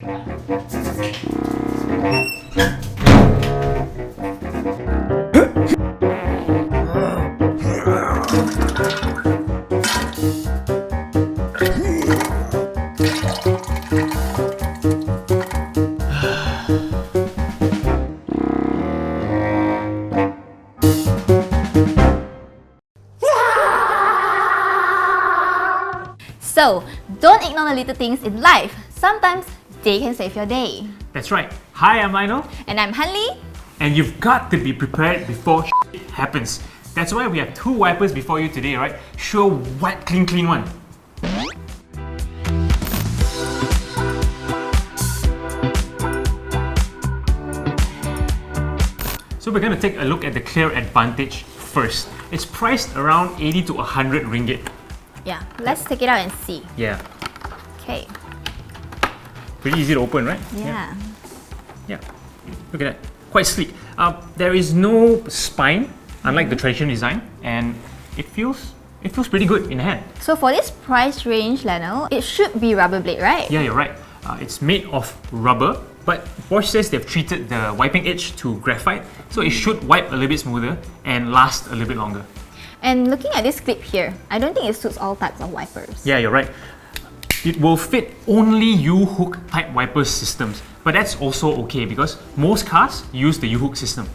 So, don't ignore the little things in life. Sometimes they can save your day. That's right. Hi, I'm Lionel. And I'm Hanli. And you've got to be prepared before shit happens. That's why we have two wipers before you today, right? Sure, white, clean one. So we're going to take a look at the Clear Advantage first. It's priced around 80 to 100 ringgit. Yeah, let's take it out and see. Yeah. Okay. Pretty easy to open, right? Yeah. Yeah. Look at that. Quite sleek. There is no spine, unlike the traditional design, and it feels pretty good in hand. So for this price range, Lionel, it should be rubber blade, right? Yeah, you're right. It's made of rubber, but Bosch says they've treated the wiping edge to graphite, so it should wipe a little bit smoother and last a little bit longer. And looking at this clip here, I don't think it suits all types of wipers. Yeah, you're right. It will fit only U-hook type wiper systems, but that's also okay because most cars use the U-hook system.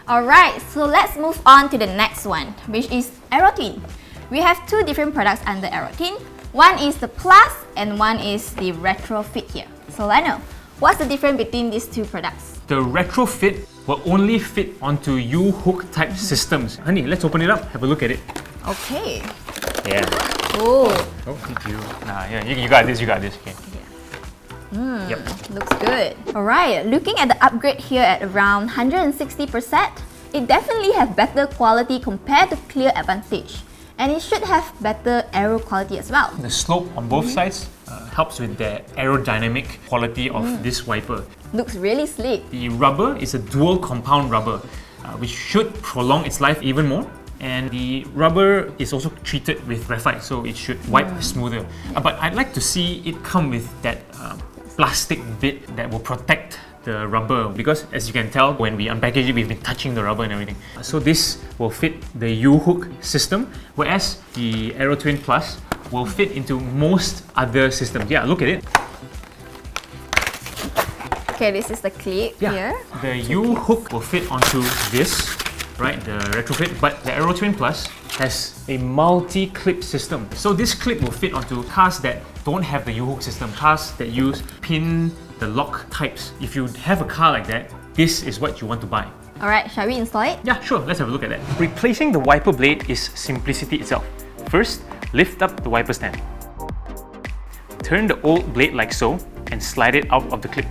Alright, so let's move on to the next one, which is AERO Twin. We have two different products under AERO Twin. One is the Plus and one is the Retrofit here. So Lionel, what's the difference between these two products? The Retrofit will only fit onto U-hook type systems. Honey, let's open it up, have a look at it. Okay. Yeah. Oh. Oh, thank you. Yeah, you got this, Okay. Yep. Looks good. Alright, looking at the upgrade here at around 160%, it definitely has better quality compared to Clear Advantage. And it should have better aero quality as well. The slope on both sides helps with the aerodynamic quality of this wiper. Looks really sleek. The rubber is a dual compound rubber, which should prolong its life even more. And the rubber is also treated with graphite, so it should wipe smoother. But I'd like to see it come with that plastic bit that will protect the rubber, because as you can tell, when we unpackage it, we've been touching the rubber and everything. So this will fit the U-hook system, whereas the AERO Twin Plus will fit into most other systems. Yeah, look at it. Okay, this is the clip here. The U-hook will fit onto this, right, the Retrofit, but the AERO Twin Plus has a multi-clip system. So this clip will fit onto cars that don't have the U-hook system, cars that use pin the lock types. If you have a car like that, this is what you want to buy. Alright, shall we install it? Yeah, sure, let's have a look at that. Replacing the wiper blade is simplicity itself. First, lift up the wiper stand. Turn the old blade like so and slide it out of the clip.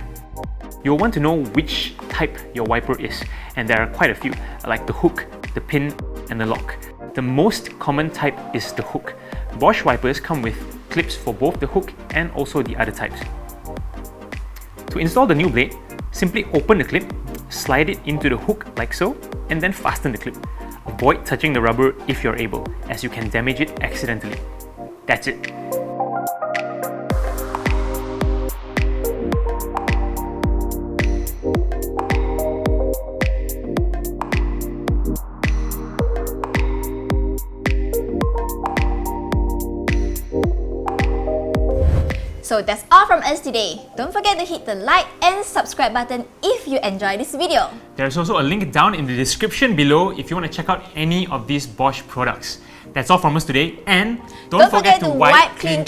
You'll want to know which type your wiper is, and there are quite a few, like the hook, the pin, and the lock. The most common type is the hook. Bosch wipers come with clips for both the hook and also the other types. To install the new blade, simply open the clip, slide it into the hook like so, and then fasten the clip. Avoid touching the rubber if you're able, as you can damage it accidentally. That's it. So that's all from us today. Don't forget to hit the like and subscribe button if you enjoyed this video. There's also a link down in the description below if you want to check out any of these Bosch products. That's all from us today, and don't forget to wipe clean.